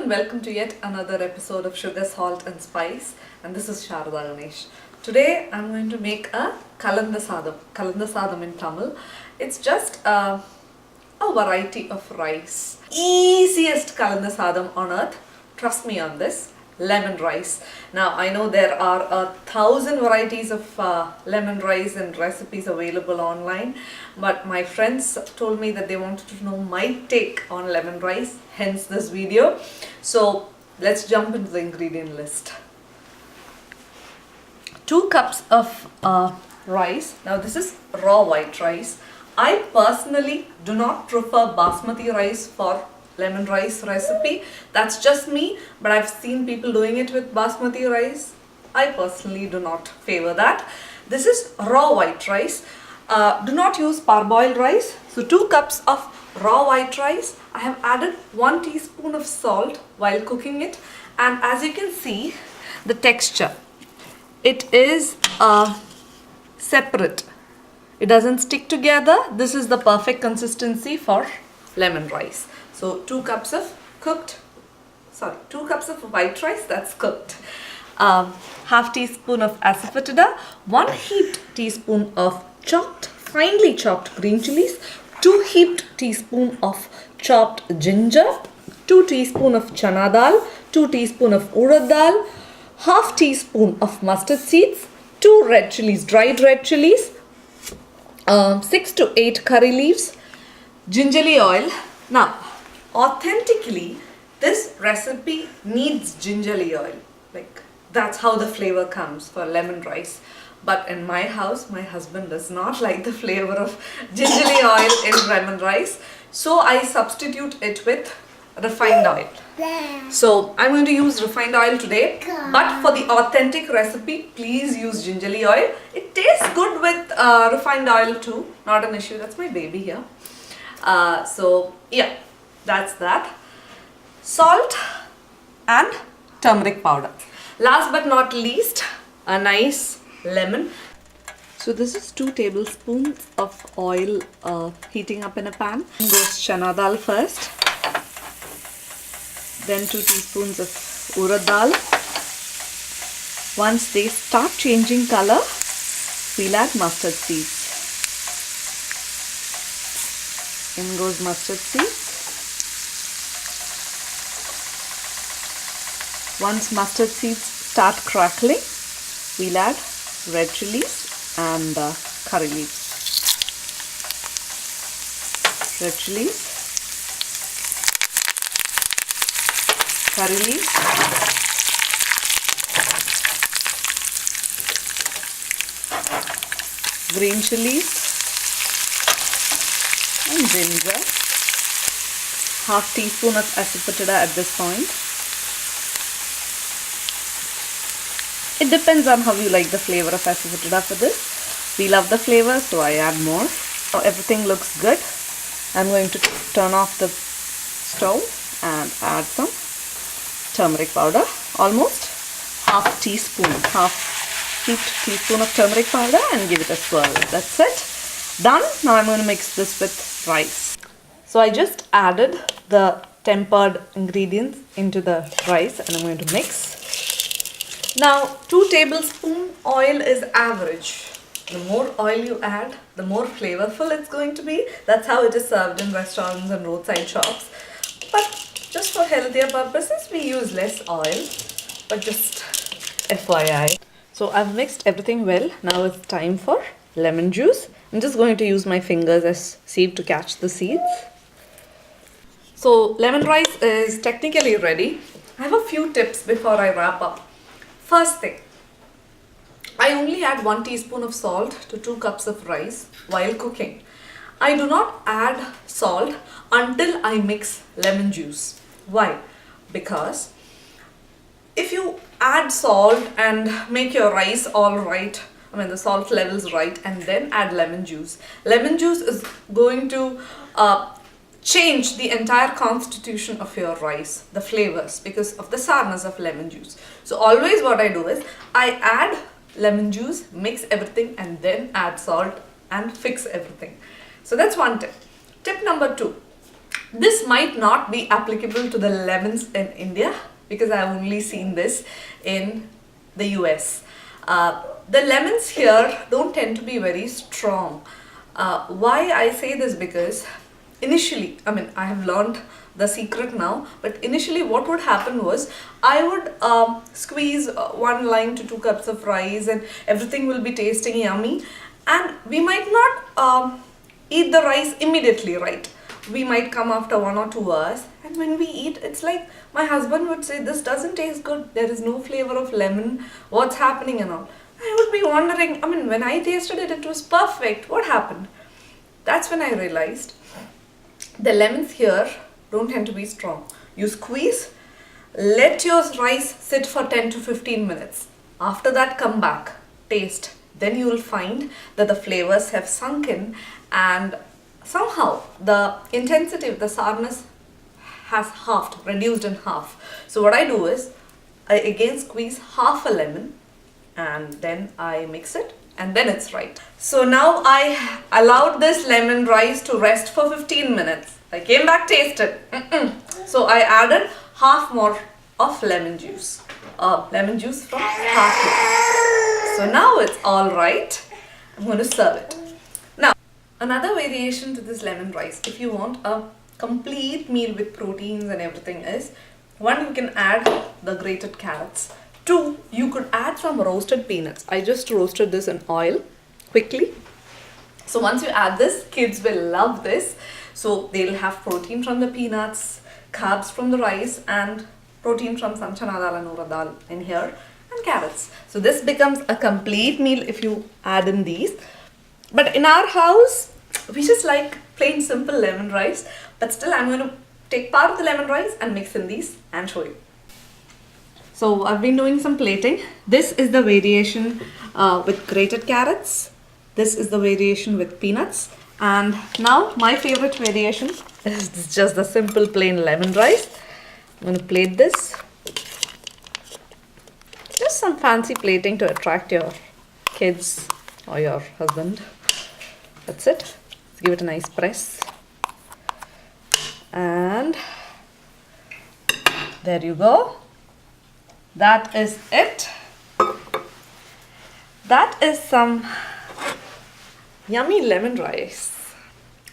and welcome to yet another episode of Sugar, Salt and Spice, and this is Sarada Ganesh. Today I'm going to make a Kalanda Sadam in Tamil. It's just a variety of rice. Easiest Kalanda Sadam on earth, trust me on this. Lemon rice. Now I know there are 1,000 varieties of lemon rice and recipes available online, but my friends told me that they wanted to know my take on lemon rice, hence this video. So let's jump into the ingredient list. 2 cups of rice. Now this is raw white rice. I personally do not prefer basmati rice for lemon rice recipe. That's just me, but I've seen people doing it with basmati rice. I personally do not favor that. This is raw white rice. Do not use parboiled rice. So 2 cups of raw white rice. I have added 1 teaspoon of salt while cooking it, and as you can see, the texture, it is separate. It doesn't stick together. This is the perfect consistency for lemon rice. So 2 cups of white rice that's cooked. Half teaspoon of asafoetida, 1 heaped teaspoon of finely chopped green chilies, 2 heaped teaspoon of chopped ginger, 2 teaspoon of chana dal, 2 teaspoon of urad dal, half teaspoon of mustard seeds, 2 red chilies, dried red chilies, 6 to 8 curry leaves, gingerly oil. Now, authentically, this recipe needs gingerly oil. Like, that's how the flavor comes for lemon rice. But in my house, my husband does not like the flavor of gingerly oil in lemon rice. So I substitute it with refined oil. So I'm going to use refined oil today. But for the authentic recipe, please use gingerly oil. It tastes good with refined oil too. Not an issue. That's my baby here. So yeah. That's that. Salt and turmeric powder. Last but not least, a nice lemon. So this is 2 tablespoons of oil heating up in a pan. Goes chana dal first. Then 2 teaspoons of urad dal. Once they start changing color, we'll add mustard seeds. In goes mustard seeds. Once mustard seeds start crackling, we'll add red chilies and curry leaves. Red chilies, curry leaves, green chilies and ginger. Half teaspoon of asafoetida at this point. It depends on how you like the flavor of asafoetida for this. We love the flavor, so I add more. Now everything looks good. I'm going to turn off the stove and add some turmeric powder. Almost half heaped teaspoon of turmeric powder, and give it a swirl. That's it. Done. Now I'm going to mix this with rice. So I just added the tempered ingredients into the rice and I'm going to mix. Now 2 tablespoons oil is average. The more oil you add, the more flavorful it's going to be. That's how it is served in restaurants and roadside shops. But just for healthier purposes, we use less oil. But just FYI. So I've mixed everything well. Now it's time for lemon juice. I'm just going to use my fingers as sieve to catch the seeds. So lemon rice is technically ready. I have a few tips before I wrap up. First thing, I only add 1 teaspoon of salt to 2 cups of rice while cooking. I do not add salt until I mix lemon juice. Why? Because if you add salt and make your rice all right, the salt levels right, and then add lemon juice is going to change the entire constitution of your rice, the flavors, because of the sourness of lemon juice. So always what I do is I add lemon juice, mix everything, and then add salt and fix everything. So that's one tip. Tip number 2. This might not be applicable to the lemons in India because I've only seen this in the US. The lemons here don't tend to be very strong. Why I say this, because initially, I have learned the secret now, but initially what would happen was I would squeeze 1 line to 2 cups of rice and everything will be tasting yummy, and we might not eat the rice immediately, right? We might come after 1 or 2 hours, and when we eat, it's like my husband would say, this doesn't taste good, there is no flavor of lemon, what's happening and all. I would be wondering, when I tasted it, it was perfect, what happened? That's when I realized the lemons here don't tend to be strong. You squeeze, let your rice sit for 10 to 15 minutes. After that, come back, taste. Then you will find that the flavors have sunk in and somehow the intensity of the sourness has reduced in half. So what I do is, I again squeeze half a lemon and then I mix it and then it's right. So now I allowed this lemon rice to rest for 15 minutes. I came back, tasted. So I added half more of lemon juice. Lemon juice from half lemon. So now it's all right. I'm going to serve it. Now, another variation to this lemon rice, if you want a complete meal with proteins and everything, is 1, you can add the grated carrots. 2, you could add some roasted peanuts. I just roasted this in oil quickly. So once you add this, kids will love this. So they'll have protein from the peanuts, carbs from the rice, and protein from some chana dal and urad dal in here, and carrots. So this becomes a complete meal if you add in these. But in our house, we just like plain simple lemon rice. But still, I'm going to take part of the lemon rice and mix in these and show you. So I've been doing some plating. This is the variation with grated carrots. This is the variation with peanuts. And now my favorite variation is just the simple plain lemon rice. I'm going to plate this. Just some fancy plating to attract your kids or your husband. That's it. Let's give it a nice press. And there you go. That is it. That is some yummy lemon rice.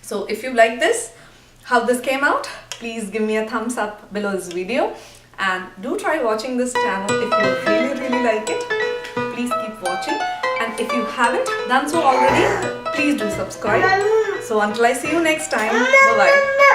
So if you like this, how this came out, please give me a thumbs up below this video, and do try watching this channel if you really like it. Please keep watching, and if you haven't done so already, please do subscribe. So until I see you next time, bye bye.